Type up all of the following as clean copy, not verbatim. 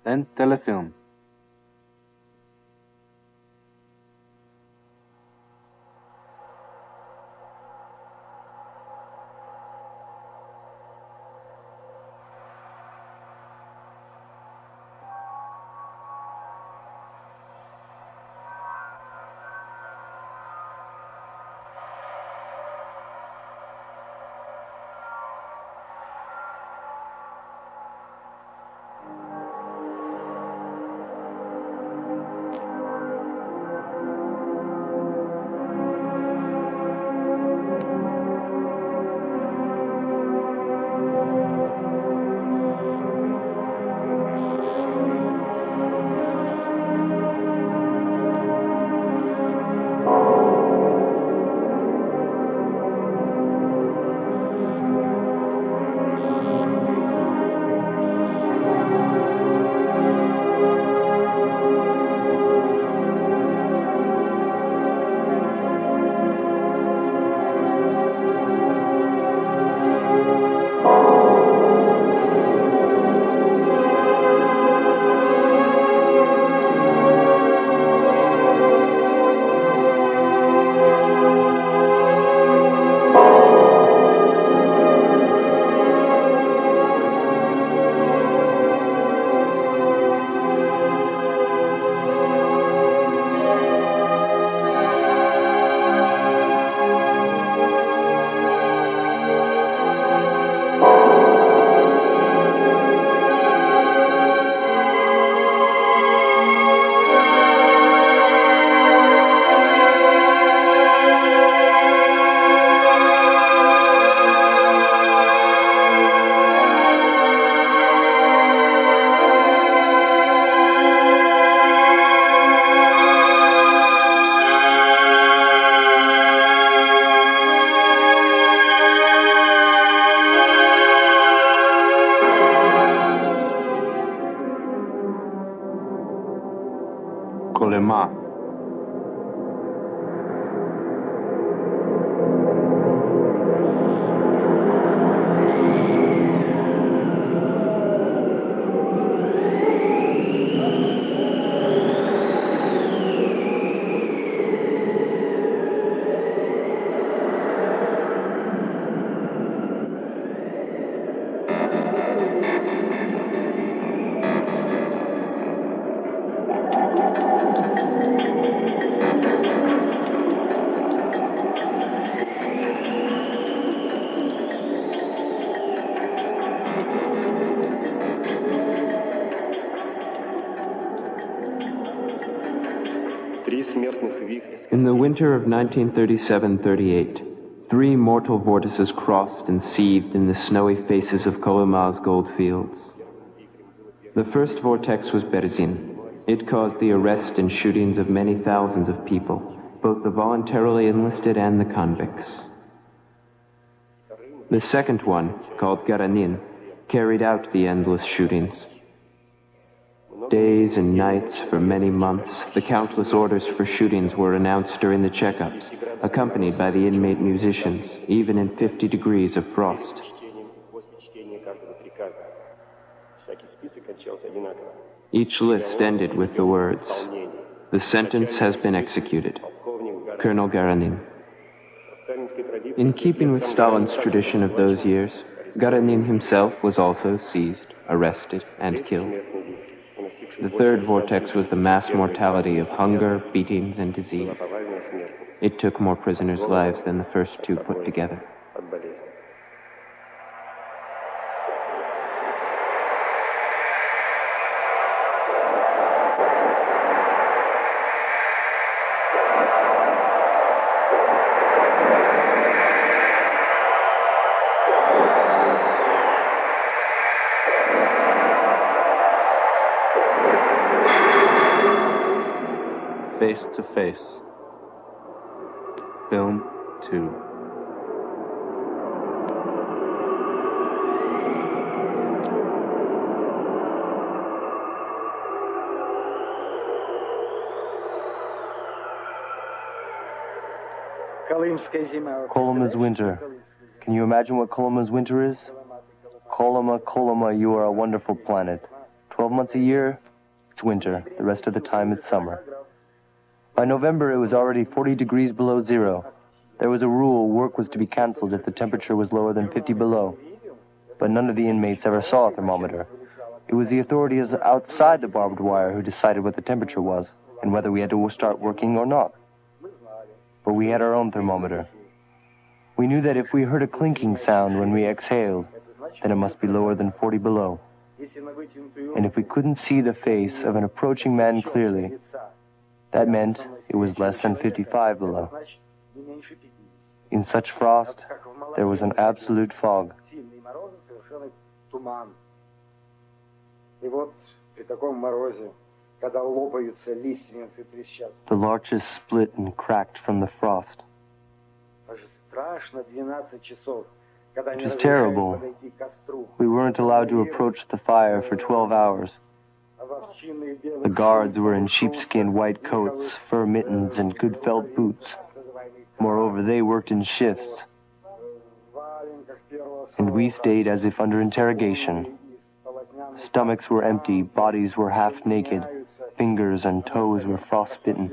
and telefilm. Kolyma. In the winter of 1937-38, 3 mortal vortices crossed and seethed in the snowy faces of Kolyma's gold fields. The first vortex was Beria. It caused the arrest and shootings of many thousands of people, both the voluntarily enlisted and the convicts. The second one, called Garanin, carried out the endless shootings. Days and nights for many months, the countless orders for shootings were announced during the checkups, accompanied by the inmate musicians, even in 50 degrees of frost. Each list ended with the words, "The sentence has been executed. Colonel Garanin." In keeping with Stalin's tradition of those years, Garanin himself was also seized, arrested, and killed. The third vortex was the mass mortality of hunger, beatings, and disease. It took more prisoners' lives than the first 2 put together. Face to Face. Film 2. Kolyma's winter. Can you imagine what Kolyma's winter is? Kolyma, Kolyma, you are a wonderful planet. 12 months a year, it's winter. The rest of the time, it's summer. By November, it was already 40 degrees below zero. There was a rule work was to be canceled if the temperature was lower than 50 below. But none of the inmates ever saw a thermometer. It was the authorities outside the barbed wire who decided what the temperature was and whether we had to start working or not. But we had our own thermometer. We knew that if we heard a clinking sound when we exhaled, then it must be lower than 40 below. And if we couldn't see the face of an approaching man clearly, that meant it was less than 55 below. In such frost, there was an absolute fog. The larches split and cracked from the frost. It was terrible. We weren't allowed to approach the fire for 12 hours. The guards were in sheepskin white coats, fur mittens, and good felt boots. Moreover, they worked in shifts. And we stayed as if under interrogation. Stomachs were empty, bodies were half naked, fingers and toes were frostbitten.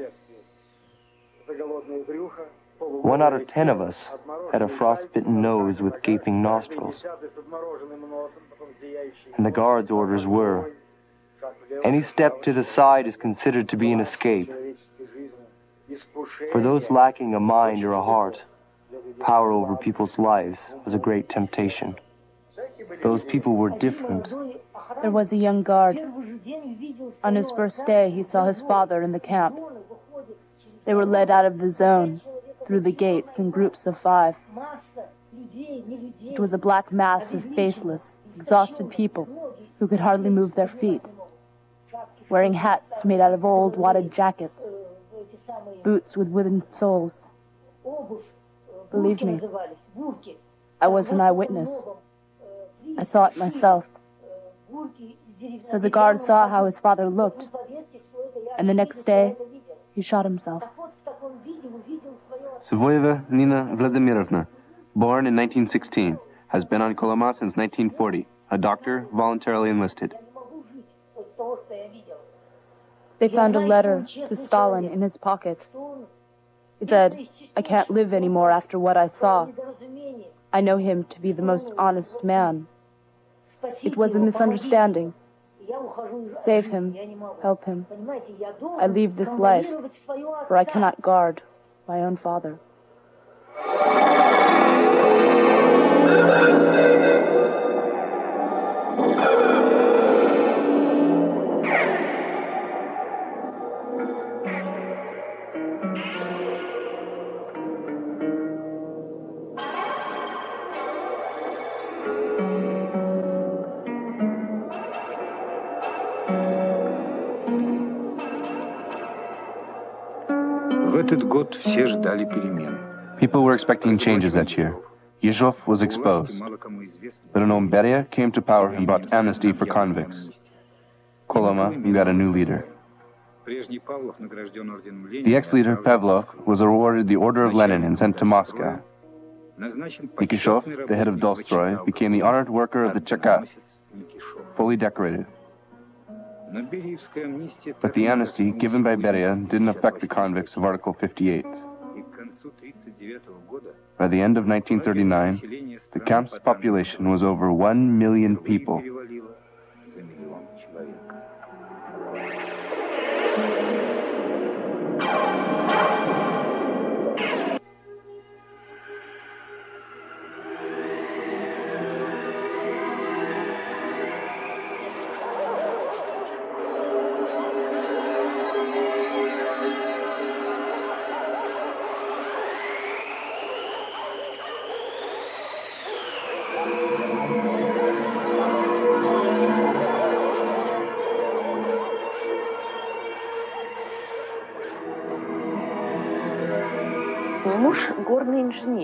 1 out of 10 of us had a frostbitten nose with gaping nostrils. And the guards' orders were, any step to the side is considered to be an escape. For those lacking a mind or a heart, power over people's lives was a great temptation. Those people were different. There was a young guard. On his first day, he saw his father in the camp. They were led out of the zone, through the gates in groups of 5. It was a black mass of faceless, exhausted people who could hardly move their feet, wearing hats made out of old wadded jackets, boots with wooden soles. Believe me, I was an eyewitness. I saw it myself. So the guard saw how his father looked, and the next day, he shot himself. Savoyeva Nina Vladimirovna, born in 1916, has been on Kolyma since 1940, a doctor voluntarily enlisted. They found a letter to Stalin in his pocket. It said, I can't live anymore after what I saw. I know him to be the most honest man. It was a misunderstanding. Save him, help him. I leave this life, for I cannot guard my own father. People were expecting changes that year. Yezhov was exposed. The known Beria came to power and brought amnesty for convicts. Kolyma got a new leader. The ex-leader Pavlov was awarded the Order of Lenin and sent to Moscow. Mikhail, the head of Dolstroy, became the honored worker of the Cheka, fully decorated. But the amnesty given by Beria didn't affect the convicts of Article 58. By the end of 1939, the camp's population was over 1 million people.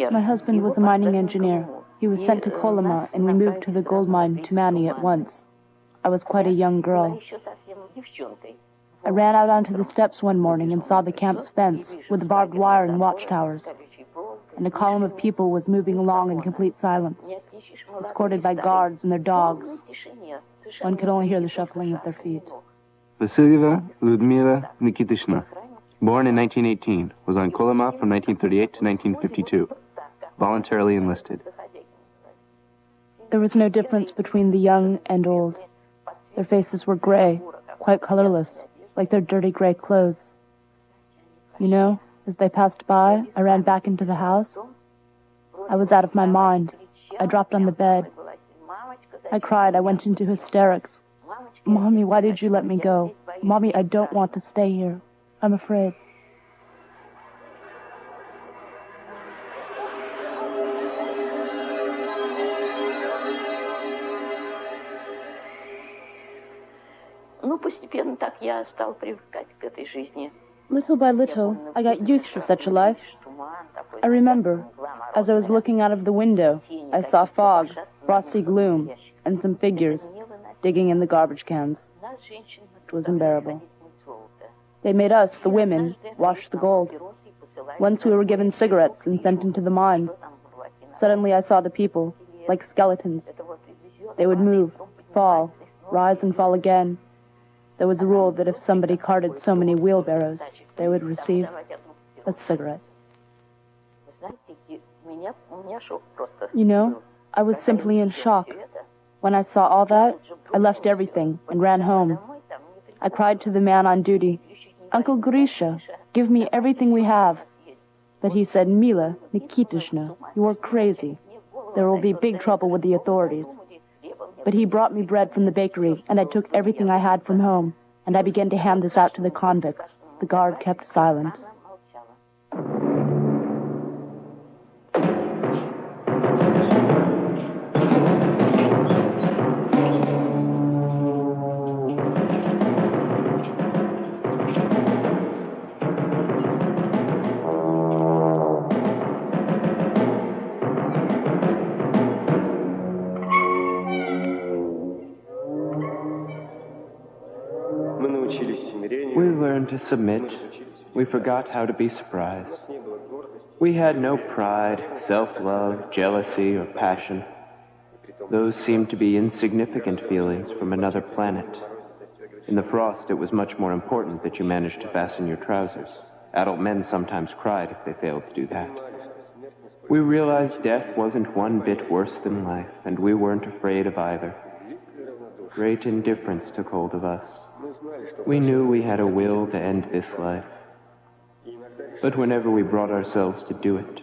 My husband was a mining engineer. He was sent to Kolyma, and we moved to the gold mine Tumani at once. I was quite a young girl. I ran out onto the steps one morning and saw the camp's fence with the barbed wire and watchtowers. And a column of people was moving along in complete silence, escorted by guards and their dogs. One could only hear the shuffling of their feet. Vasilyeva Ludmila Nikitishna, born in 1918, was on Kolyma from 1938 to 1952, voluntarily enlisted. There was no difference between the young and old. Their faces were gray, quite colorless, like their dirty gray clothes. You know, as they passed by, I ran back into the house. I was out of my mind. I dropped on the bed. I cried. I went into hysterics. Mommy, why did you let me go? Mommy, I don't want to stay here. I'm afraid. Little by little, I got used to such a life. I remember, as I was looking out of the window, I saw fog, frosty gloom, and some figures digging in the garbage cans. It was unbearable. They made us, the women, wash the gold. Once we were given cigarettes and sent into the mines. Suddenly I saw the people, like skeletons. They would move, fall, rise and fall again. There was a rule that if somebody carted so many wheelbarrows, they would receive a cigarette. You know, I was simply in shock. When I saw all that, I left everything and ran home. I cried to the man on duty, "Uncle Grisha, give me everything we have." But he said, "Mila Nikitishna, you are crazy. There will be big trouble with the authorities." But he brought me bread from the bakery, and I took everything I had from home, and I began to hand this out to the convicts. The guard kept silent. We learned to submit. We forgot how to be surprised. We had no pride, self-love, jealousy, or passion. Those seemed to be insignificant feelings from another planet. In the frost, it was much more important that you managed to fasten your trousers. Adult men sometimes cried if they failed to do that. We realized death wasn't one bit worse than life, and we weren't afraid of either. Great indifference took hold of us. We knew we had a will to end this life. But whenever we brought ourselves to do it,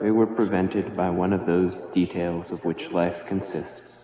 we were prevented by one of those details of which life consists.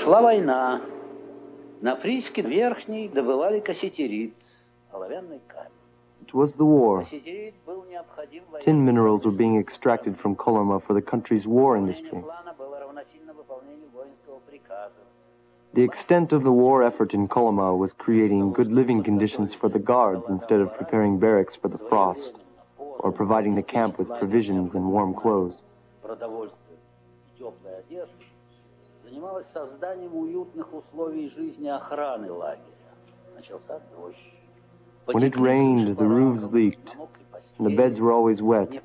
Шла война. На прииске Верхней добывали касситерит, оловянный камень. It was the war. Касситерит был необходим Tin minerals were being extracted from Kolyma for the country's war industry. плана было равносильно выполнению воинского приказа. The extent of the war effort in Kolyma was creating good living conditions for the guards instead of preparing barracks for the frost, or providing the camp with provisions and warm clothes. Занималась созданием уютных условий жизни охраны лагеря. Начался дождь. When it rained, the roofs leaked, and the beds were always wet.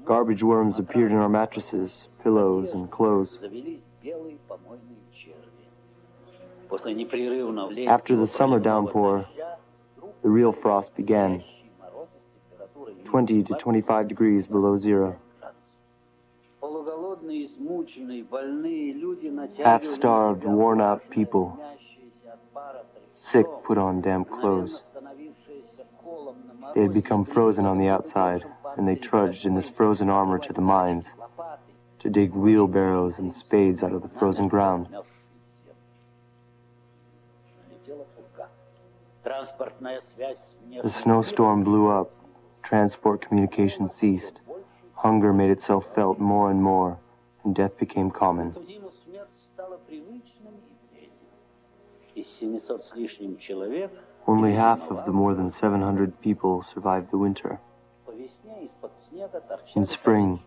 Garbage worms appeared in our mattresses, pillows, and clothes. After the summer downpour, the real frost began, 20 to 25 degrees below zero. Half-starved, worn-out people, sick, put on damp clothes. They had become frozen on the outside, and they trudged in this frozen armor to the mines, to dig wheelbarrows and spades out of the frozen ground. The snowstorm blew up, transport communication ceased, hunger made itself felt more and more, and death became common. Only half of the more than 700 people survived the winter. In spring,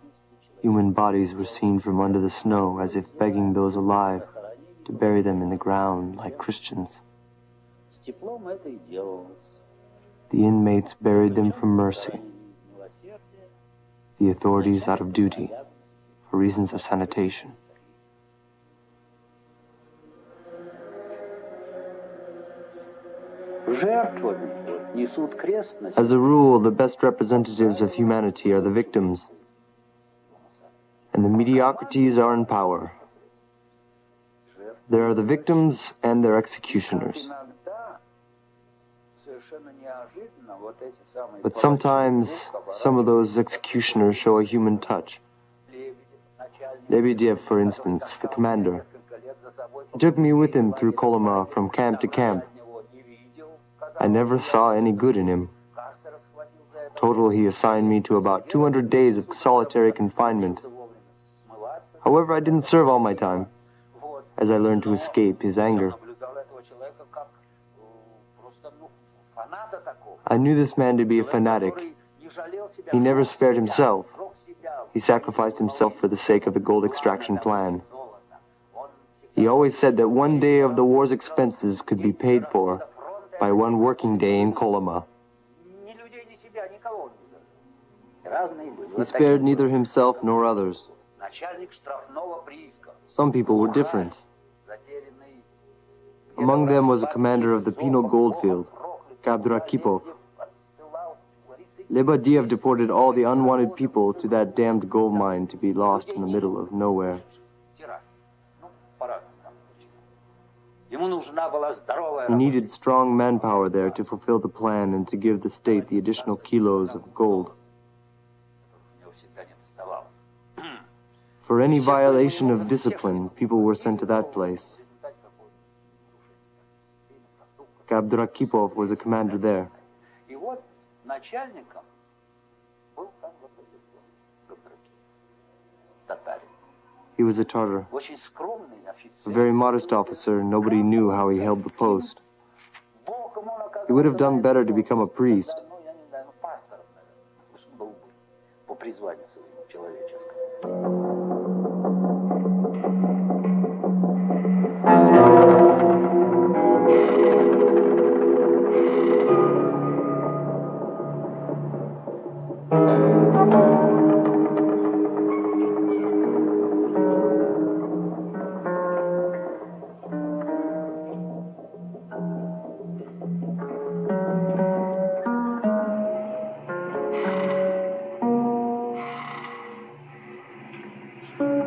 human bodies were seen from under the snow as if begging those alive to bury them in the ground like Christians. The inmates buried them from mercy, the authorities out of duty, for reasons of sanitation. As a rule, the best representatives of humanity are the victims, and the mediocrities are in power. There are the victims and their executioners. But sometimes, some of those executioners show a human touch. Lebedev, for instance, the commander. He took me with him through Kolyma from camp to camp. I never saw any good in him. Total, he assigned me to about 200 days of solitary confinement. However, I didn't serve all my time, as I learned to escape his anger. I knew this man to be a fanatic. He never spared himself. He sacrificed himself for the sake of the gold extraction plan. He always said that one day of the war's expenses could be paid for by one working day in Kolyma. He spared neither himself nor others. Some people were different. Among them was a commander of the penal goldfield, Gabdrakipov. Lebedev deported all the unwanted people to that damned gold mine to be lost in the middle of nowhere. He needed strong manpower there to fulfill the plan and to give the state the additional kilos of gold. For any violation of discipline, people were sent to that place. Gabdrakipov was a commander there. He was a Tatar. A very modest officer, nobody knew how he held the post. He would have done better to become a priest.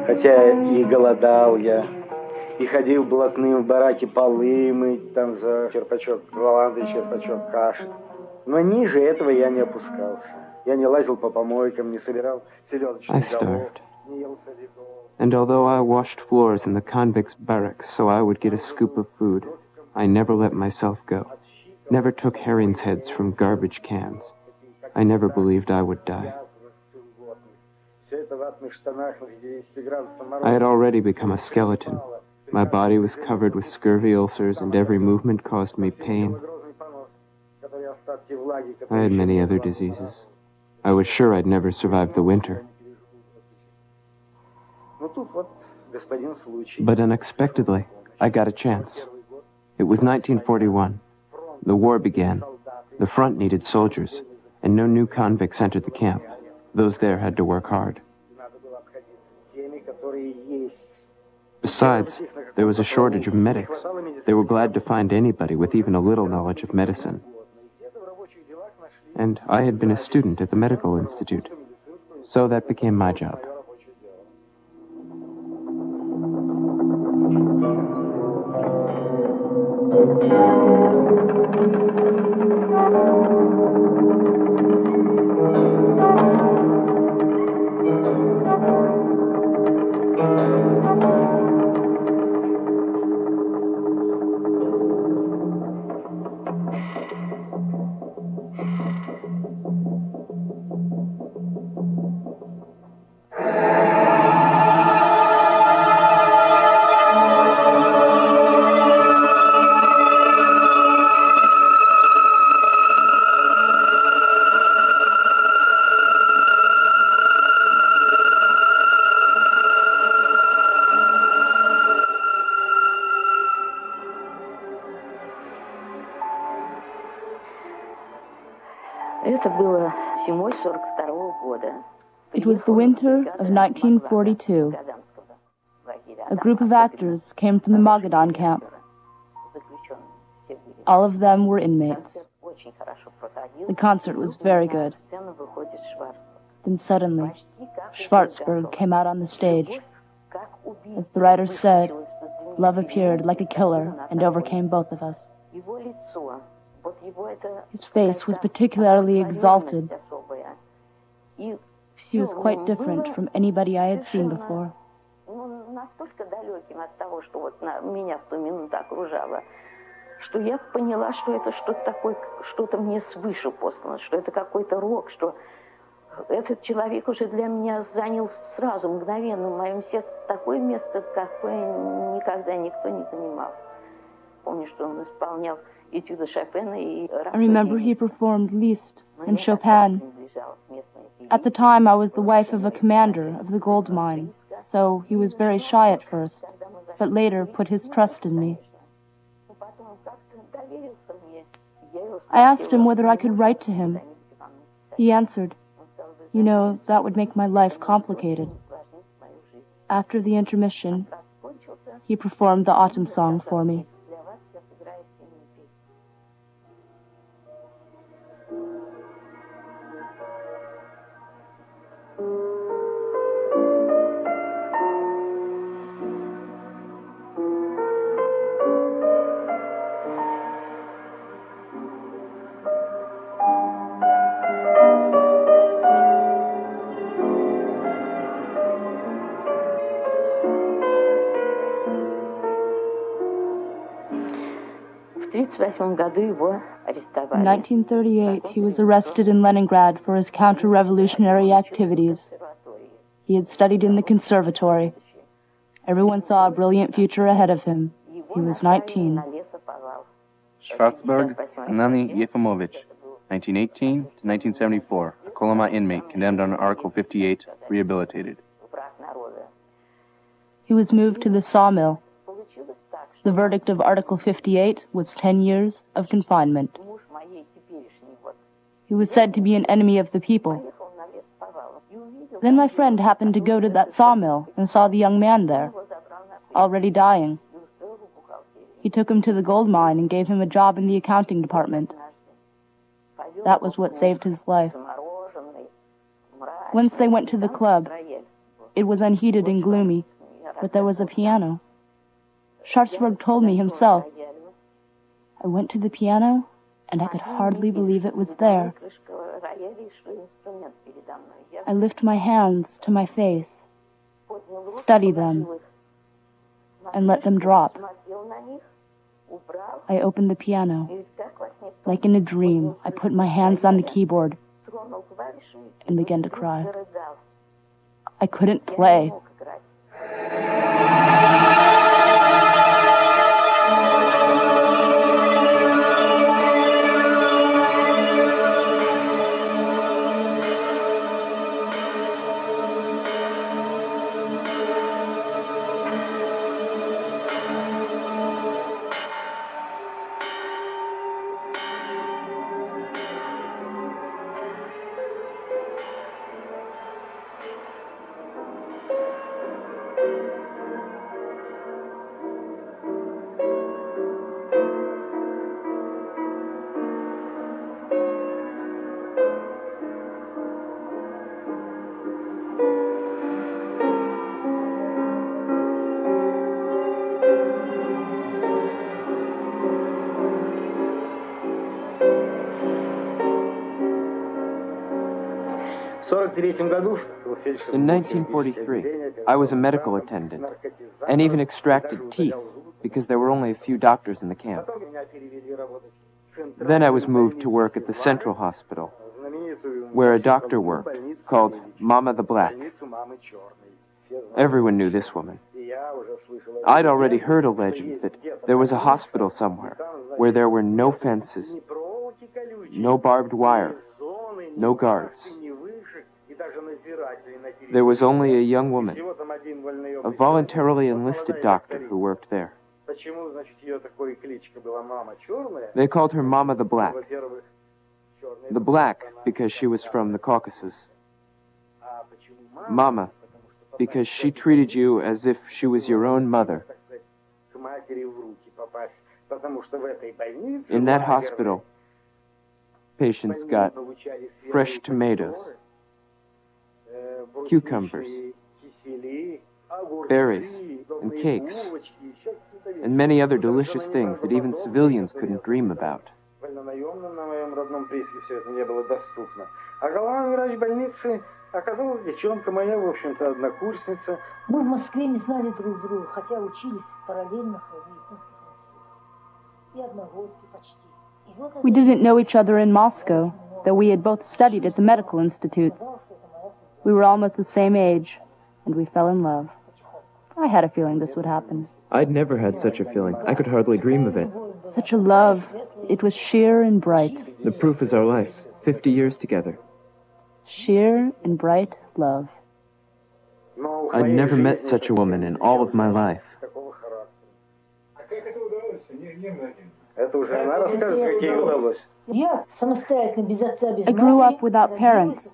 Хотя и голодал я, и ходил блатным в бараке полы мыть, там за черпачок лаванды, черпачок каши. Но ниже этого я не опускался. Я не лазил по помойкам, не собирал селедочных голов, не ел солидов. And although I washed floors in the convicts' barracks so I would get a scoop of food, I never let myself go. Never took herrings' heads from garbage cans. I never believed I would die. I had already become a skeleton, My body was covered with scurvy ulcers, and every movement caused me pain. I had many other diseases. I was sure I'd never survive the winter. But unexpectedly, I got a chance. It was 1941. The war began. The front needed soldiers, and no new convicts entered the camp. Those there had to work hard. Besides, there was a shortage of medics. They were glad to find anybody with even a little knowledge of medicine. And I had been a student at the medical institute, so that became my job. It was the winter of 1942. A group of actors came from the Magadan camp. All of them were inmates. The concert was very good. Then suddenly, Schwarzberg came out on the stage. As the writer said, love appeared like a killer and overcame both of us. His face was particularly exalted. He was quite different from anybody I had seen before. Что я поняла, что это что-то такое, что-то мне свыше послано, что это какой-то рок, что этот человек уже для меня занял сразу, мгновенно в моем сердце такое место, какое никогда никто не занимал. Помню, что он исполнял этюды Шопена и... I remember he performed Liszt and Chopin. At the time, I was the wife of a commander of the gold mine, so he was very shy at first, but later put his trust in me. I asked him whether I could write to him. He answered, "You know, that would make my life complicated." After the intermission, he performed the autumn song for me. In 1938, he was arrested in Leningrad for his counter-revolutionary activities. He had studied in the conservatory. Everyone saw a brilliant future ahead of him. He was 19. Schwarzberg, Anani Yefimovich, 1918 to 1974, a Kolyma inmate condemned under Article 58, rehabilitated. He was moved to the sawmill. The verdict of Article 58 was 10 years of confinement. He was said to be an enemy of the people. Then my friend happened to go to that sawmill and saw the young man there, already dying. He took him to the gold mine and gave him a job in the accounting department. That was what saved his life. Once they went to the club. It was unheated and gloomy, but there was a piano. Schwarzberg told me himself. I went to the piano, and I could hardly believe it was there. I lift my hands to my face, study them, and let them drop. I open the piano. Like in a dream, I put my hands on the keyboard and began to cry. I couldn't play. In 1943, I was a medical attendant and even extracted teeth because there were only a few doctors in the camp. Then I was moved to work at the Central Hospital, where a doctor worked, called Mama the Black. Everyone knew this woman. I'd already heard a legend that there was a hospital somewhere where there were no fences, no barbed wire, no guards. There was only a young woman, a voluntarily enlisted doctor who worked there. They called her Mama the Black. The Black because she was from the Caucasus. Mama because she treated you as if she was your own mother. In that hospital, patients got fresh tomatoes, cucumbers, berries, and cakes, and many other delicious things that even civilians couldn't dream about. Оказалась девчонка моя, в общем-то, однокурсница. Мы в Москве не знали друг друга, хотя учились в параллельных медицинских институтах. И одногодки почти. We didn't know each other in Moscow, though we had both studied at the medical institutes. We were almost the same age, and we fell in love. I had a feeling this would happen. I'd never had such a feeling. I could hardly dream of it. Such a love. It was sheer and bright. The proof is our life, 50 years together. Sheer and bright love. I'd never met such a woman in all of my life. I grew up without parents.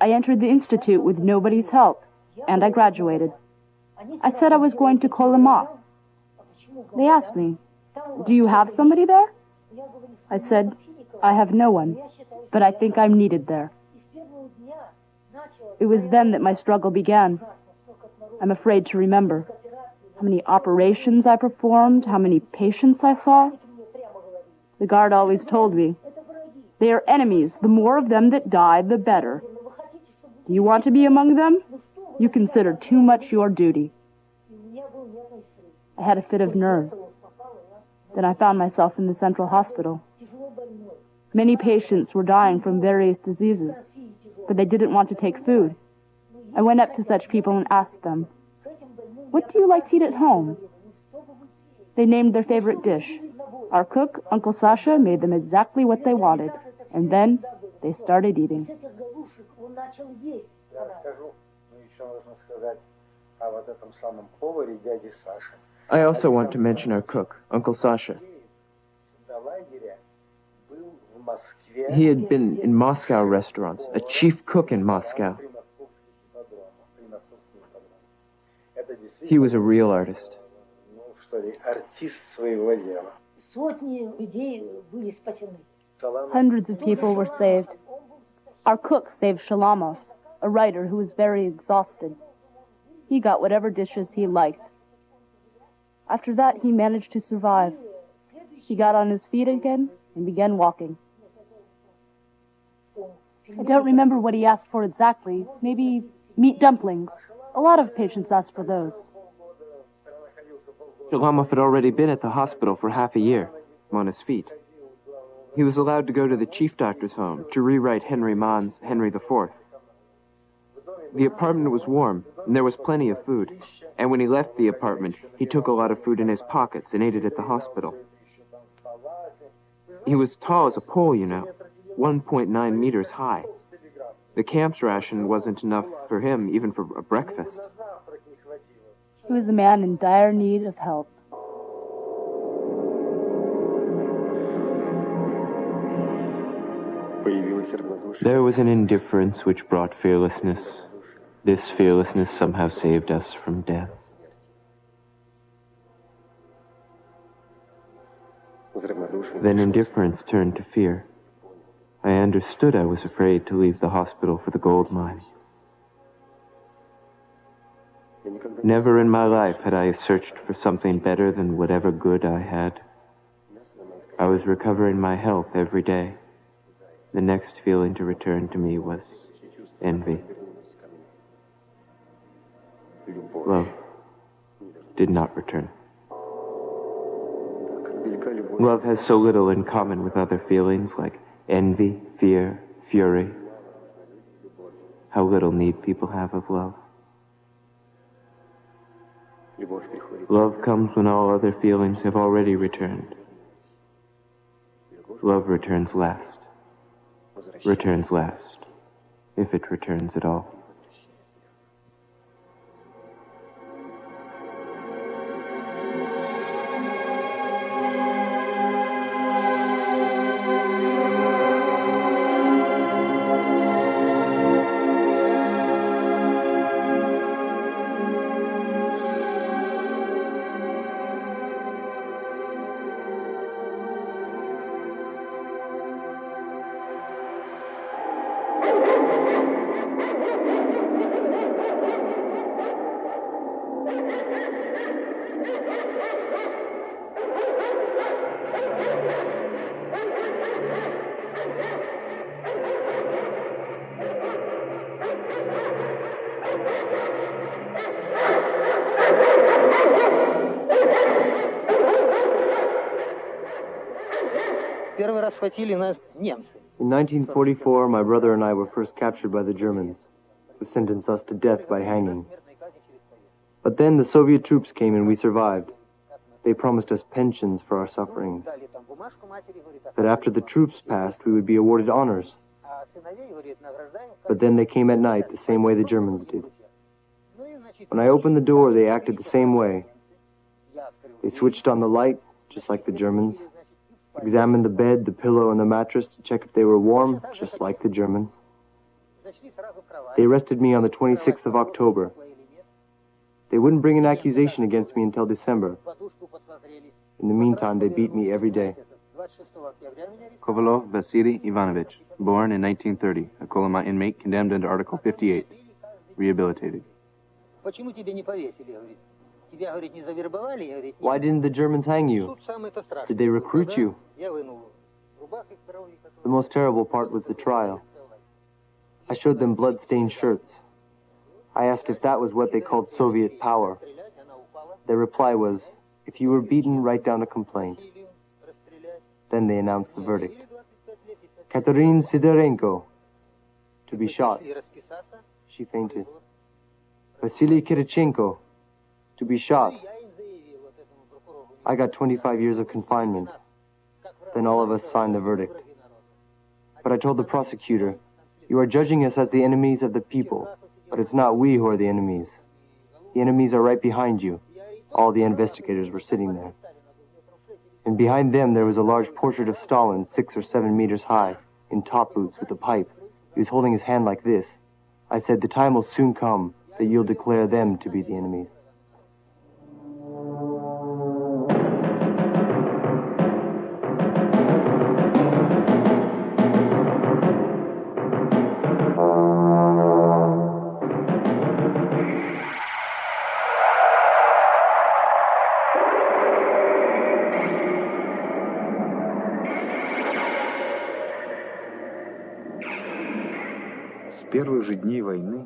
I entered the institute with nobody's help, and I graduated. I said I was going to Kolyma. They asked me, "Do you have somebody there?" I said, "I have no one, but I think I'm needed there." It was then that my struggle began. I'm afraid to remember how many operations I performed, how many patients I saw. The guard always told me, "They are enemies. The more of them that die, the better. Do you want to be among them? You consider too much your duty." I had a fit of nerves. Then I found myself in the Central Hospital. Many patients were dying from various diseases, but they didn't want to take food. I went up to such people and asked them, "What do you like to eat at home?" They named their favorite dish. Our cook, Uncle Sasha, made them exactly what they wanted, and then they started eating. I also want to mention our cook, Uncle Sasha. He had been in Moscow restaurants, a chief cook in Moscow. He was a real artist. Hundreds of people were saved. Our cook saved Shalamov, a writer who was very exhausted. He got whatever dishes he liked. After that, he managed to survive. He got on his feet again and began walking. I don't remember what he asked for exactly. Maybe meat dumplings. A lot of patients asked for those. Shalamov had already been at the hospital for half a year, on his feet. He was allowed to go to the chief doctor's home to rewrite Henry Mann's Henry IV. The apartment was warm, and there was plenty of food. And when he left the apartment, he took a lot of food in his pockets and ate it at the hospital. He was tall as a pole, 1.9 meters high. The camp's ration wasn't enough for him, even for a breakfast. He was a man in dire need of help. There was an indifference which brought fearlessness. This fearlessness somehow saved us from death. Then indifference turned to fear. I understood I was afraid to leave the hospital for the gold mine. Never in my life had I searched for something better than whatever good I had. I was recovering my health every day. The next feeling to return to me was envy. Love did not return. Love has so little in common with other feelings like envy, fear, fury. How little need people have of love. Love comes when all other feelings have already returned. Love returns last. Returns last, if it returns at all. In 1944, my brother and I were first captured by the Germans, who sentenced us to death by hanging. But then the Soviet troops came and we survived. They promised us pensions for our sufferings. That after the troops passed, we would be awarded honors. But then they came at night the same way the Germans did. When I opened the door, they acted the same way. They switched on the light, just like the Germans. Examined the bed, the pillow, and the mattress to check if they were warm, just like the Germans. They arrested me on the 26th of October. They wouldn't bring an accusation against me until December. In the meantime, they beat me every day. Kovalov Vasily Ivanovich, born in 1930, a Kolyma inmate condemned under Article 58, rehabilitated. Why didn't the Germans hang you? Did they recruit you? The most terrible part was the trial. I showed them blood-stained shirts. I asked if that was what they called Soviet power. Their reply was, if you were beaten, write down a complaint. Then they announced the verdict. Katerina Sidorenko, to be shot. She fainted. Vasily Kirichenko, to be shot. I got 25 years of confinement. Then all of us signed the verdict. But I told the prosecutor, you are judging us as the enemies of the people, but it's not we who are the enemies. The enemies are right behind you. All the investigators were sitting there. And behind them there was a large portrait of Stalin, 6 or 7 meters high, in top boots with a pipe. He was holding his hand like this. I said, the time will soon come that you'll declare them to be the enemies.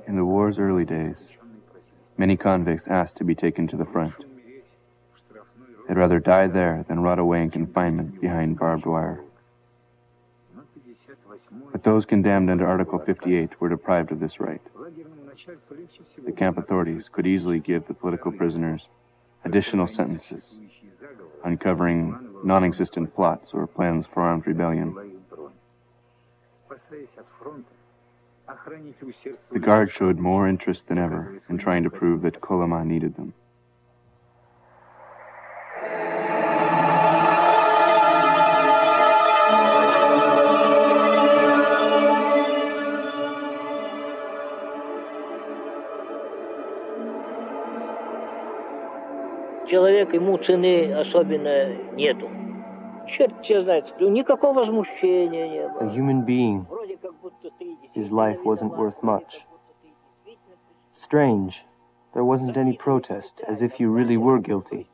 In the war's early days, many convicts asked to be taken to the front. They'd rather die there than rot away in confinement behind barbed wire. But those condemned under Article 58 were deprived of this right. The camp authorities could easily give the political prisoners additional sentences, uncovering non-existent plots or plans for armed rebellion. The guard showed more interest than ever in trying to prove that Kolyma needed them. Человек, ему цены особенно нету. Черт тебя знает, никакого возмущения не было. A human being, his life wasn't worth much. Strange, there wasn't any protest, as if you really were guilty.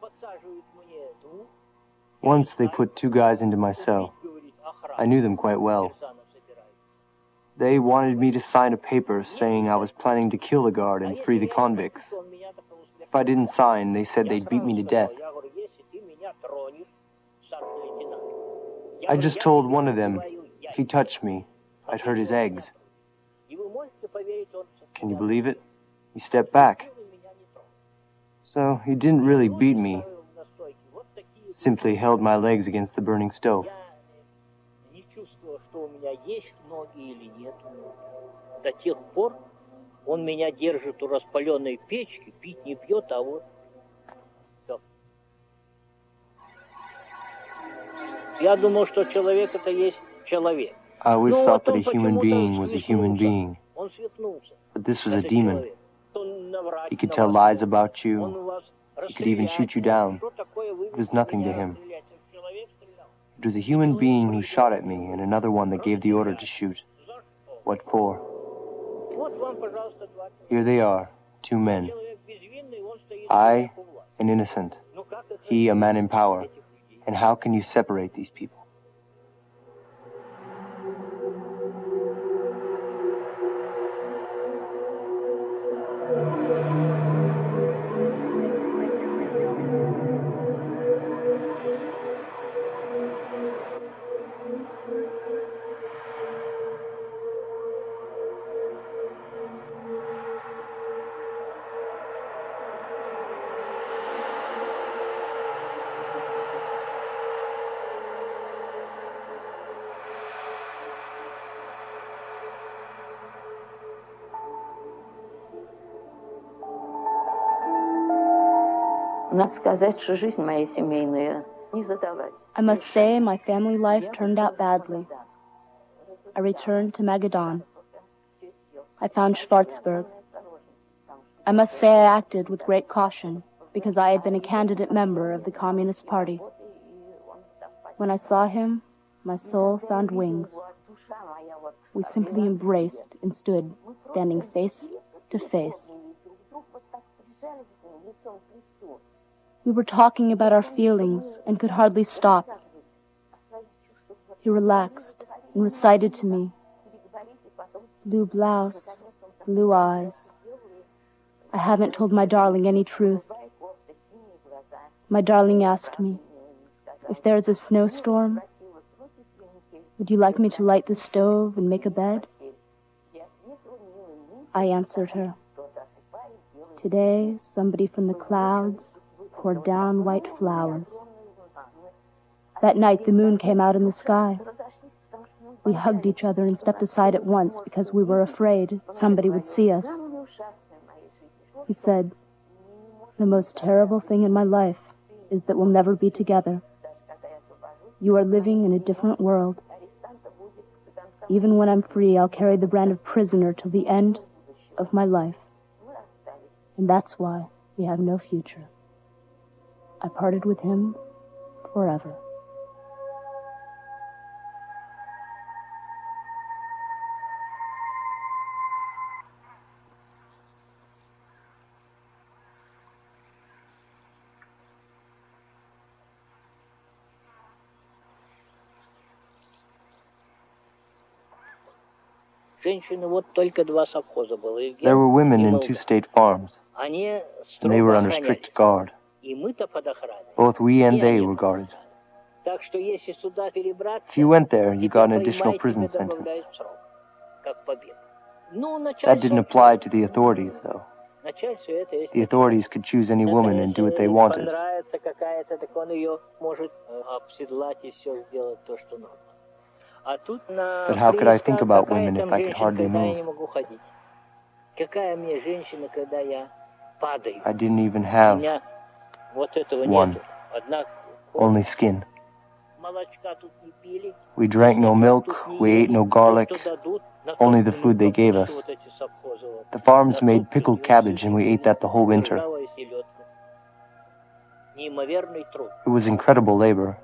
Once they put 2 guys into my cell. I knew them quite well. They wanted me to sign a paper saying I was planning to kill the guard and free the convicts. If I didn't sign, they said they'd beat me to death. I just told one of them, if he touched me, I'd hurt his eggs. Can you believe it? He stepped back. So he didn't really beat me, simply held my legs against the burning stove. До тех пор он меня держит у распаленной печки, пить не пьет, а вот все. Я думал, что человек это есть человек. I always thought that a human being was a human being. But this was a demon. He could tell lies about you. He could even shoot you down. It was nothing to him. It was a human being who shot at me and another one that gave the order to shoot. What for? Here they are, two men. I, an innocent. He, a man in power. And how can you separate these people? Надо сказать, что жизнь моя семейная не задалась. I must say my family life turned out badly. I returned to Magadan. I found Schwarzburg. I must say I acted with great caution because I had been a candidate member of the Communist Party. When I saw him, my soul found wings. We simply embraced and stood, standing face to face. We were talking about our feelings and could hardly stop. He relaxed and recited to me, blue blouse, blue eyes. I haven't told my darling any truth. My darling asked me, if there is a snowstorm, would you like me to light the stove and make a bed? I answered her, today somebody from the clouds poured down white flowers. That night the moon came out in the sky. We hugged each other and stepped aside at once because we were afraid somebody would see us. He said, the most terrible thing in my life is that we'll never be together. You are living in a different world. Even when I'm free, I'll carry the brand of prisoner till the end of my life. And that's why we have no future. I parted with him forever. There were women in 2 state farms, and they were under strict guard. Both we and they were guarded. If you went there, you got an additional prison sentence. That didn't apply to the authorities, though. The authorities could choose any woman and do what they wanted. But how could I think about women if I could hardly move? I didn't even have one, only skin. We drank no milk, we ate no garlic, only the food they gave us. The farms made pickled cabbage and we ate that the whole winter. It was incredible labor.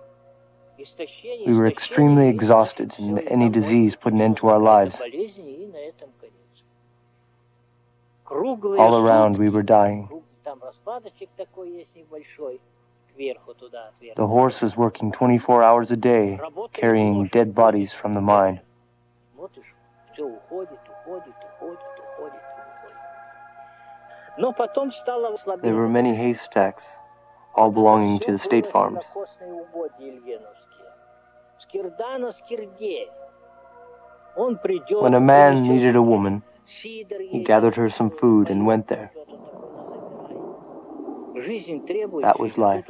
We were extremely exhausted and any disease put an end to our lives. All around we were dying. The horse was working 24 hours a day, carrying dead bodies from the mine. There were many haystacks, all belonging to the state farms. When a man needed a woman, he gathered her some food and went there. That was life.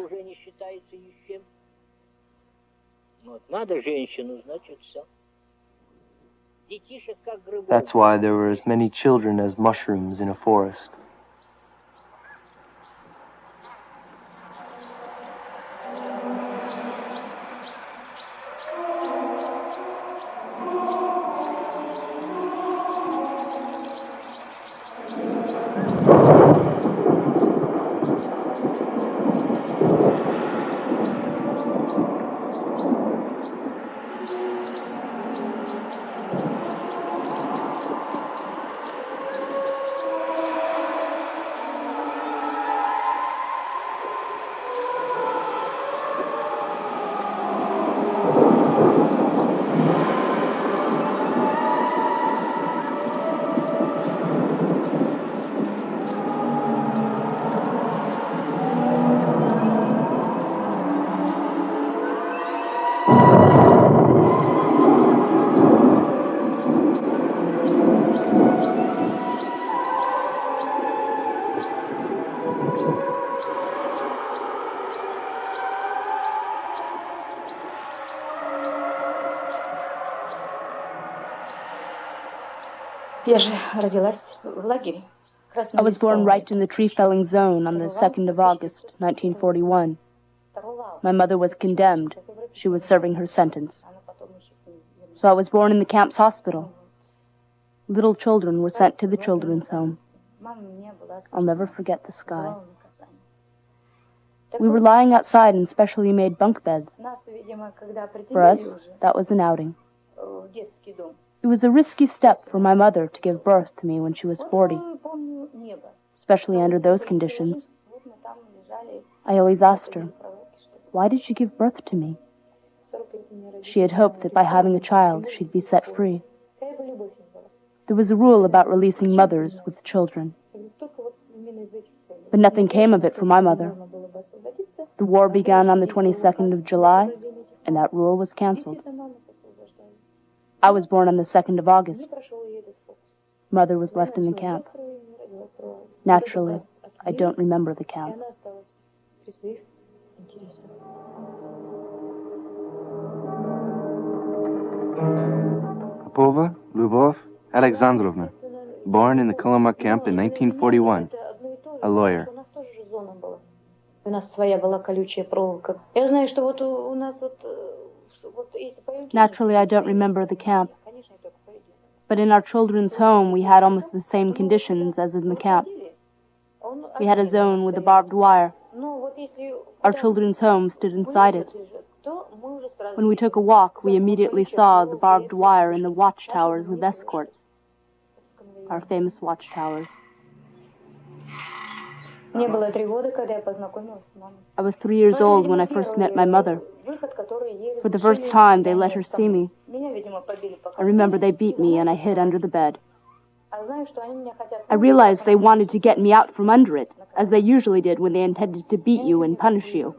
That's why there were as many children as mushrooms in a forest. I was born right in the tree-felling zone on the 2nd of August, 1941. My mother was condemned. She was serving her sentence. So I was born in the camp's hospital. Little children were sent to the children's home. I'll never forget the sky. We were lying outside in specially made bunk beds. For us, that was an outing. It was a risky step for my mother to give birth to me when she was 40, especially under those conditions. I always asked her, why did you give birth to me? She had hoped that by having a child, she'd be set free. There was a rule about releasing mothers with children. But nothing came of it for my mother. The war began on the 22nd of July, and that rule was canceled. I was born on the 2nd of August. Mother was left in the camp. Naturally, I don't remember the camp. Popova Lyubov Alexandrovna, born in the Kolyma camp in 1941, a lawyer. Naturally, I don't remember the camp. But in our children's home, we had almost the same conditions as in the camp. We had a zone with a barbed wire. Our children's home stood inside it. When we took a walk, we immediately saw the barbed wire in the watchtowers with escorts. Our famous watchtowers. I was 3 years old when I first met my mother. For the first time, they let her see me. I remember they beat me and I hid under the bed. I realized they wanted to get me out from under it, as they usually did when they intended to beat you and punish you.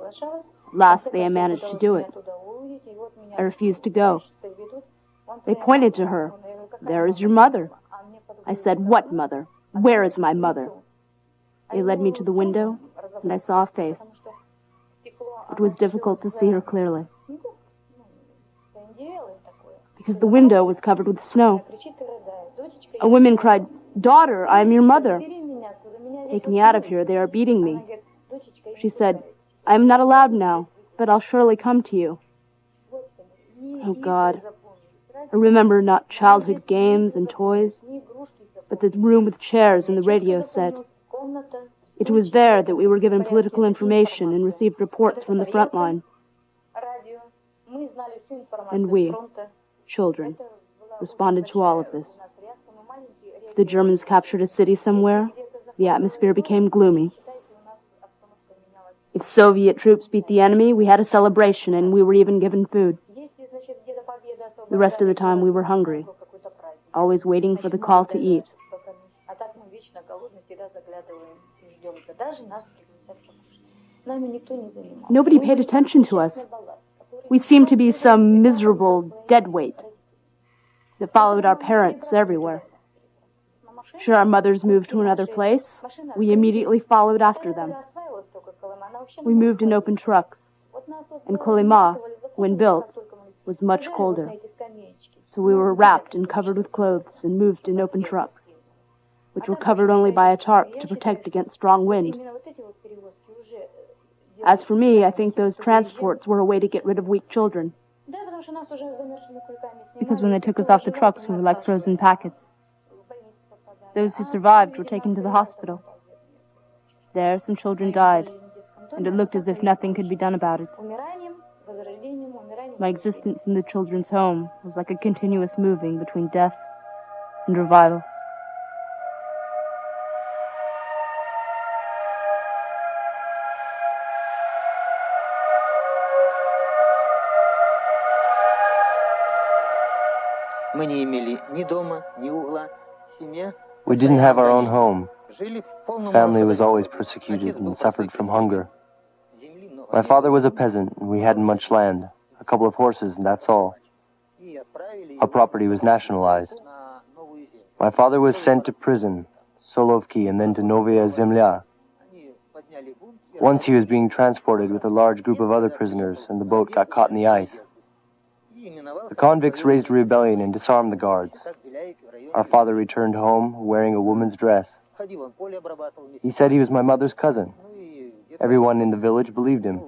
At last, they managed to do it. I refused to go. They pointed to her. There is your mother. I said, what mother? Where is my mother? They led me to the window, and I saw a face. It was difficult to see her clearly, because the window was covered with snow. A woman cried, daughter, I am your mother. Take me out of here, they are beating me. She said, I am not allowed now, but I'll surely come to you. Oh God, I remember not childhood games and toys, but the room with chairs and the radio set. It was there that we were given political information and received reports from the front line. And we, children, responded to all of this. If the Germans captured a city somewhere, the atmosphere became gloomy. If Soviet troops beat the enemy, we had a celebration and we were even given food. The rest of the time we were hungry. always waiting for the call to eat. Nobody paid attention to us. We seemed to be some miserable dead weight that followed our parents everywhere. Should our mothers move to another place, we immediately followed after them. We moved in open trucks, and Kolyma, when built, was much colder. So we were wrapped and covered with clothes and moved in open trucks, which were covered only by a tarp to protect against strong wind. As for me, I think those transports were a way to get rid of weak children. Because when they took us off the trucks, we were like frozen packets. Those who survived were taken to the hospital. There, some children died, and it looked as if nothing could be done about it. My existence in the children's home was like a continuous moving between death and revival. We didn't have our own home. Family was always persecuted and suffered from hunger. My father was a peasant, and we hadn't much land, a couple of horses, and that's all. Our property was nationalized. My father was sent to prison, Solovki, and then to Novaya Zemlya. Once he was being transported with a large group of other prisoners, and the boat got caught in the ice. The convicts raised a rebellion and disarmed the guards. Our father returned home wearing a woman's dress. He said he was my mother's cousin. Everyone in the village believed him.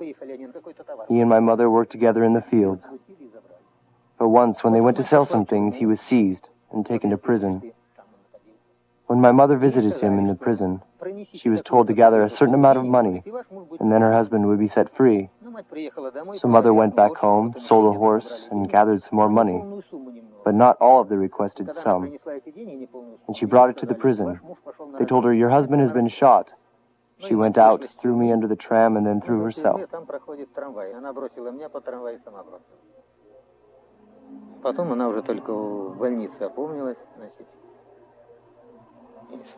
He and my mother worked together in the fields. But once, when they went to sell some things, he was seized and taken to prison. When my mother visited him in the prison, she was told to gather a certain amount of money, and then her husband would be set free. So mother went back home, sold a horse, and gathered some more money, but not all of the requested sum. And she brought it to the prison. They told her, "Your husband has been shot." She went out, threw me under the tram, and then threw herself.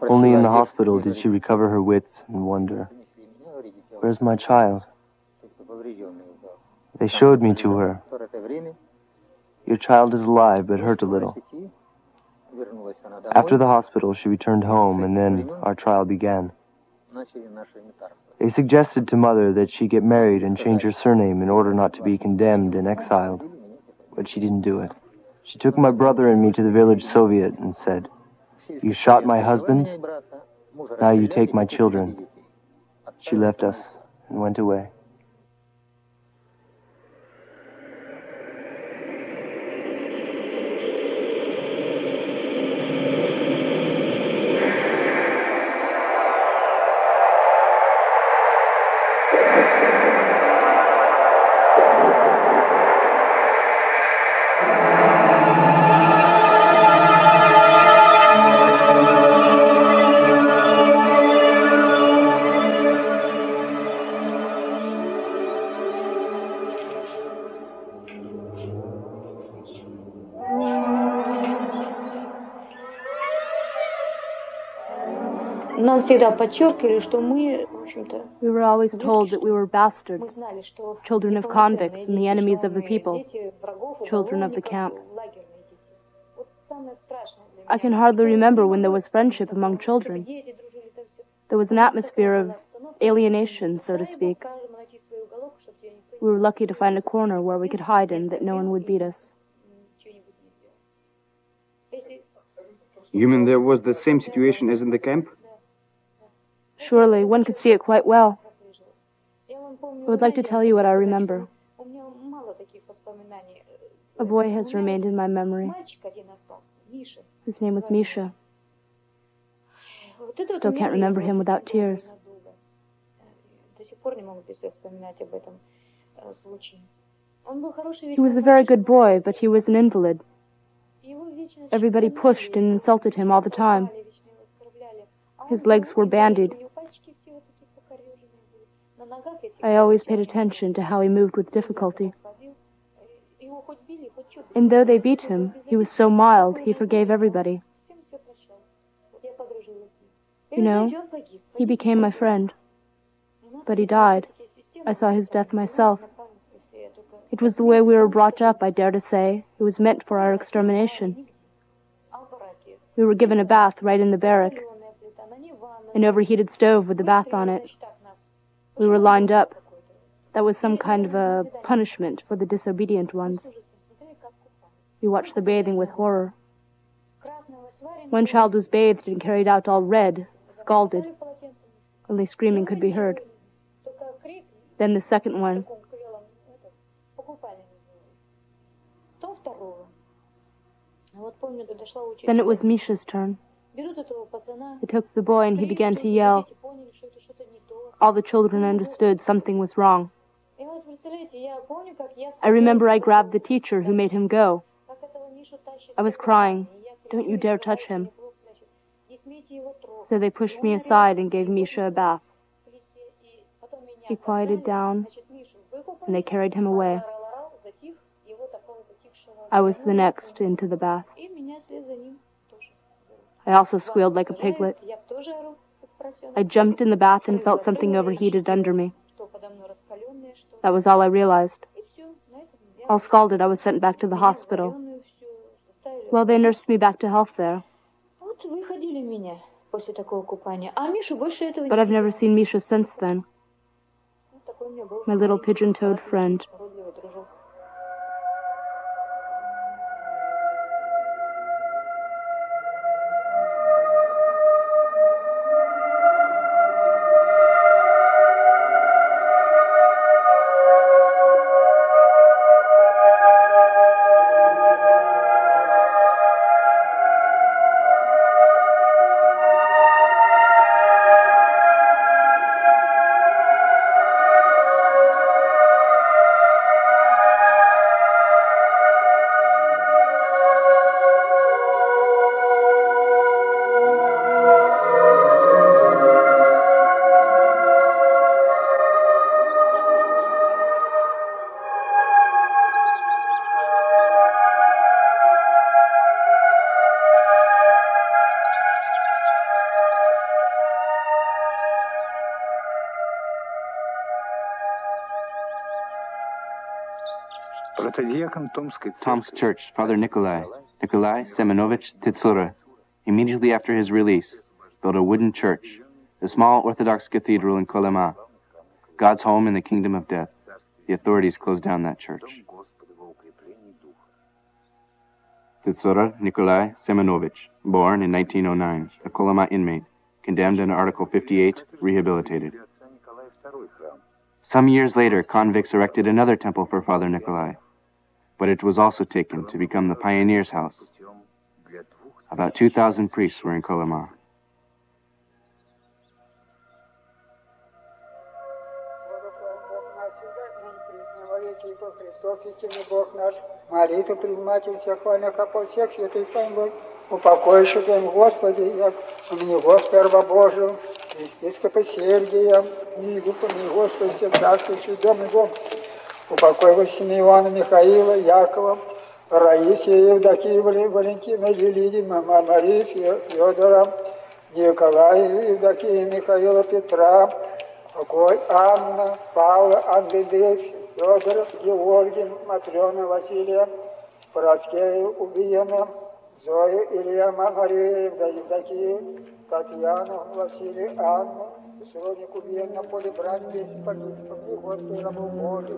Only in the hospital did she recover her wits and wonder, "Where's my child?" They showed me to her. "Your child is alive, but hurt a little." After the hospital, she returned home, and then our trial began. They suggested to mother that she get married and change her surname in order not to be condemned and exiled, but she didn't do it. She took my brother and me to the village Soviet and said, "You shot my husband, now you take my children." She left us and went away. We were always told that we were bastards, children of convicts and the enemies of the people, children of the camp. I can hardly remember when there was friendship among children. There was an atmosphere of alienation, so to speak. We were lucky to find a corner where we could hide in that no one would beat us. You mean there was the same situation as in the camp? Surely, one could see it quite well. I would like to tell you what I remember. A boy has remained in my memory. His name was Misha. Still can't remember him without tears. He was a very good boy, but he was an invalid. Everybody pushed and insulted him all the time. His legs were bandied. I always paid attention to how he moved with difficulty. And though they beat him, he was so mild, he forgave everybody. You know, he became my friend. But he died. I saw his death myself. It was the way we were brought up, I dare to say. It was meant for our extermination. We were given a bath right in the barrack. An overheated stove with a bath on it. We were lined up. That was some kind of a punishment for the disobedient ones. We watched the bathing with horror. One child was bathed and carried out all red, scalded. Only screaming could be heard. Then the second one. Then it was Misha's turn. They took the boy and he began to yell. All the children understood something was wrong. I remember I grabbed the teacher who made him go. I was crying. Don't you dare touch him. So they pushed me aside and gave Misha a bath. He quieted down, and they carried him away. I was the next into the bath. I also squealed like a piglet. I jumped in the bath and felt something overheated under me. That was all I realized. All scalded, I was sent back to the hospital. Well, they nursed me back to health there. But I've never seen Misha since then. My little pigeon-toed friend. Tomsk Church, Father Nikolai Semenovich Titsura, immediately after his release, built a wooden church, the small Orthodox cathedral in Kolyma, God's home in the kingdom of death. The authorities closed down that church. Titsura Nikolai Semenovich, born in 1909, a Kolyma inmate, condemned under Article 58, rehabilitated. Some years later, convicts erected another temple for Father Nikolai, but it was also taken to become the Pioneer's House. About 2,000 priests were in Kolyma. Упокоишь им, Господи, як мне Господа Божию, епископа Сергия, книгу помни, Господи, всегда слушай дом и дом. Упокой во имя Иоанна, Михаила, Якова, Раисия, Евдокии, Валентина, Лилии, Марии, Федора, Николая, Евдокии, Михаила, Петра, упокой Анна, Павла, Андрей, Федора, Георгий, Матрена, Василия, Параскея, Убиена, Зоя, Илья, Мария, Евдокия, Татьяна, Василий, Анна, сегодня убиен на поле брань, весь погиб, помни, Господи, рабов Божий,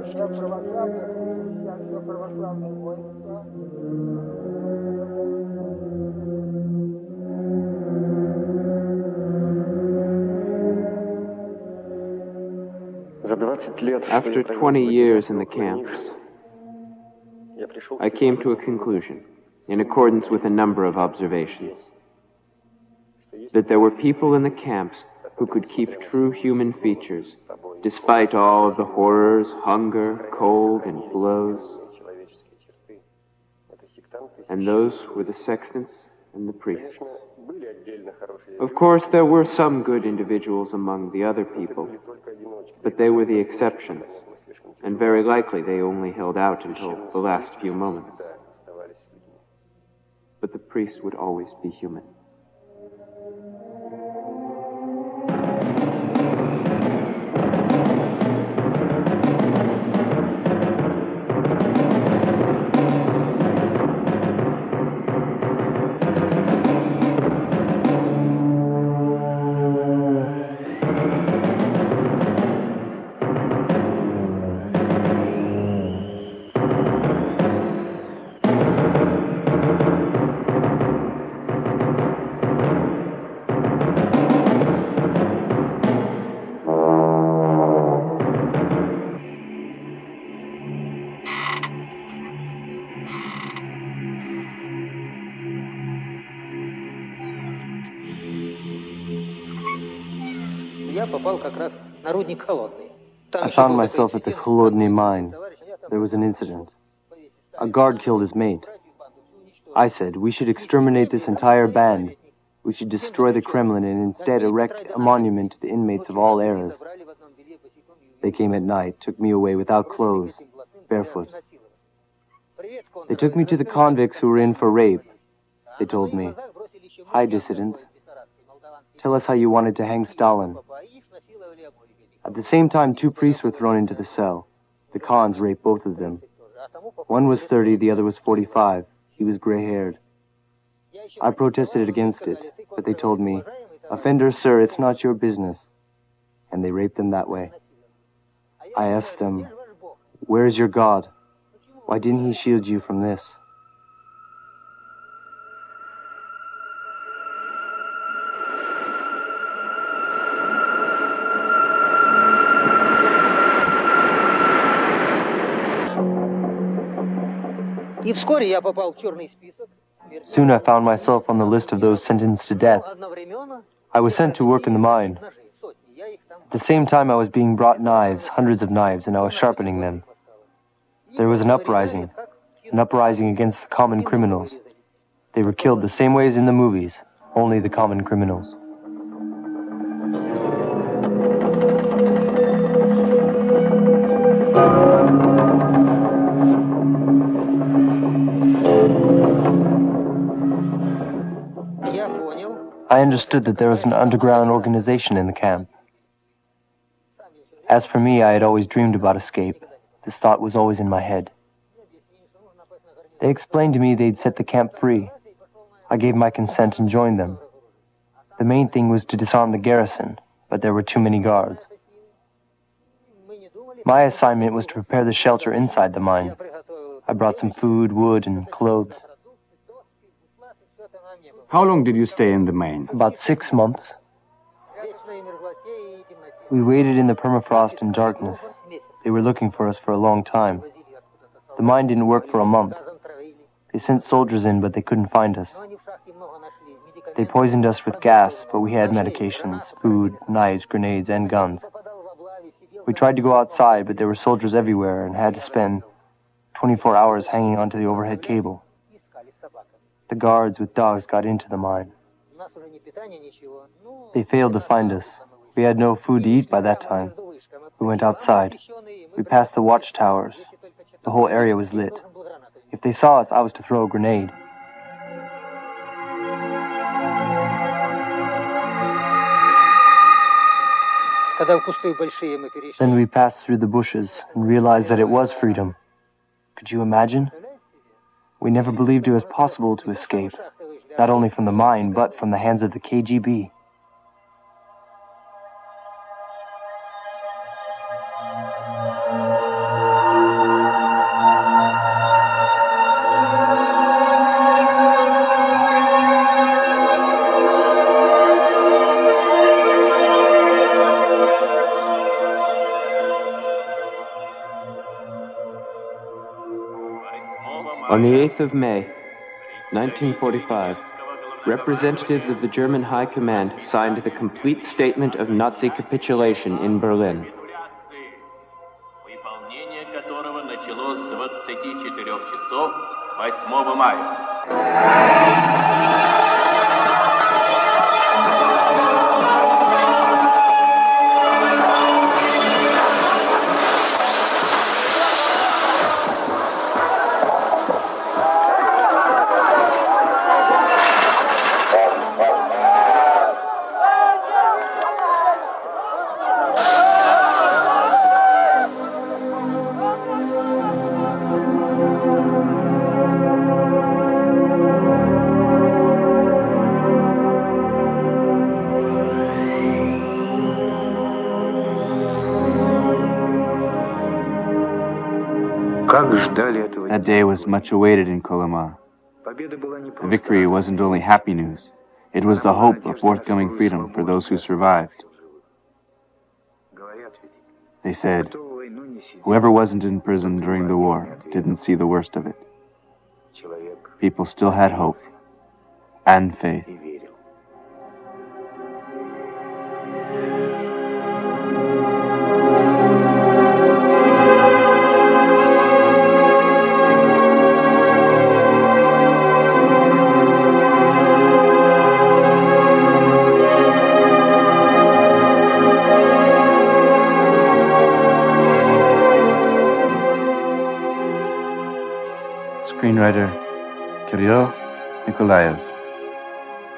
всех православных, христиан, все православные воинства. After 20 years in the camps, I came to a conclusion, in accordance with a number of observations, that there were people in the camps who could keep true human features, despite all of the horrors, hunger, cold, and blows. And those were the sextants and the priests. Of course, there were some good individuals among the other people, but they were the exceptions, and very likely they only held out until the last few moments. But the priest would always be human. I found myself at the Kholodny mine. There was an incident. A guard killed his mate. I said, we should exterminate this entire band. We should destroy the Kremlin and instead erect a monument to the inmates of all eras. They came at night, took me away without clothes, barefoot. They took me to the convicts who were in for rape. They told me, "Hi, dissident. Tell us how you wanted to hang Stalin." At the same time, 2 priests were thrown into the cell. The Khans raped both of them. One was 30, the other was 45. He was gray-haired. I protested against it, but they told me, "Offender, sir, it's not your business." And they raped them that way. I asked them, "Where is your God? Why didn't he shield you from this?" Soon I found myself on the list of those sentenced to death. I was sent to work in the mine. At the same time, I was being brought knives, hundreds of knives, and I was sharpening them. There was an uprising against the common criminals. They were killed the same way as in the movies, only the common criminals. I understood that there was an underground organization in the camp. As for me, I had always dreamed about escape. This thought was always in my head. They explained to me they'd set the camp free. I gave my consent and joined them. The main thing was to disarm the garrison, but there were too many guards. My assignment was to prepare the shelter inside the mine. I brought some food, wood, and clothes. How long did you stay in the mine? About 6 months. We waited in the permafrost and darkness. They were looking for us for a long time. The mine didn't work for a month. They sent soldiers in, but they couldn't find us. They poisoned us with gas, but we had medications, food, knives, grenades, and guns. We tried to go outside, but there were soldiers everywhere and had to spend 24 hours hanging onto the overhead cable. The guards with dogs got into the mine. They failed to find us. We had no food to eat by that time. We went outside. We passed the watchtowers. The whole area was lit. If they saw us, I was to throw a grenade. Then we passed through the bushes and realized that it was freedom. Could you imagine? We never believed it was possible to escape, not only from the mine, but from the hands of the KGB. On the 8th of May, 1945, representatives of the German High Command signed the complete statement of Nazi capitulation in Berlin. Выполнение которого началось с 24 часов 8 мая. That day was much awaited in Kolyma. The victory wasn't only happy news, it was the hope of forthcoming freedom for those who survived. They said, whoever wasn't in prison during the war didn't see the worst of it. People still had hope and faith. Screenwriter Mikhail Mikheev.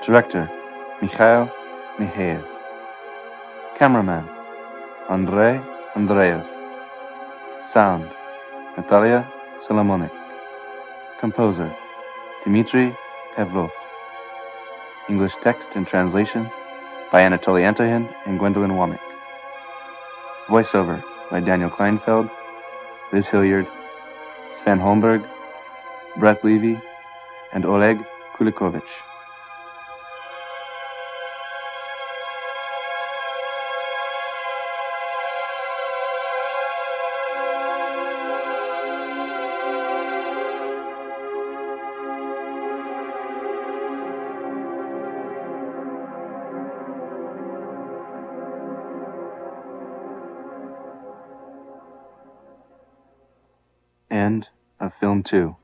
Director Mikhail Mikheev. Cameraman Andrei Andreev. Sound Natalia Solomonik. Composer Dmitry Pavlov. English text and translation by Anatoly Antohin and Gwendolyn Womack. Voiceover by Daniel Kleinfeld, Liz Hilliard, Sven Holmberg, Brett Levy, and Oleg Kulikovich. End of film 2.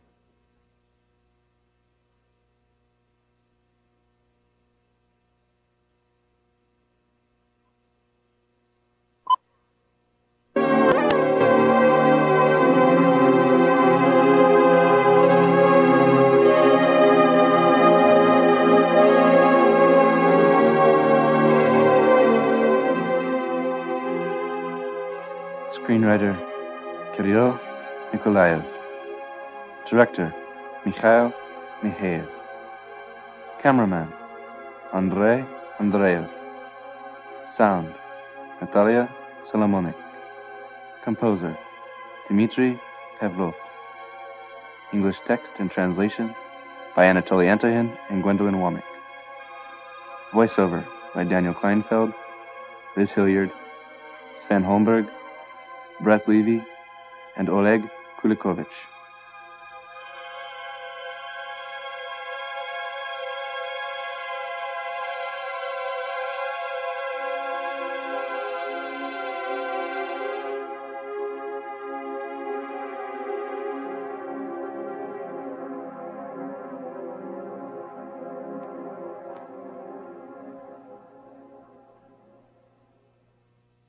Screenwriter Kirill Nikolaev. Director Mikhail Mikheev. Cameraman Andrei Andreev. Sound Natalia Solomonik. Composer Dmitry Pavlov. English text and translation by Anatoly Antohin and Gwendolyn Womack. Voiceover by Daniel Kleinfeld, Liz Hilliard, Sven Holmberg, Brett Levy, and Oleg Kulikovich.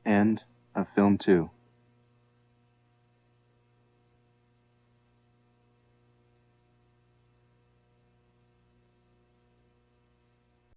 End of film 2.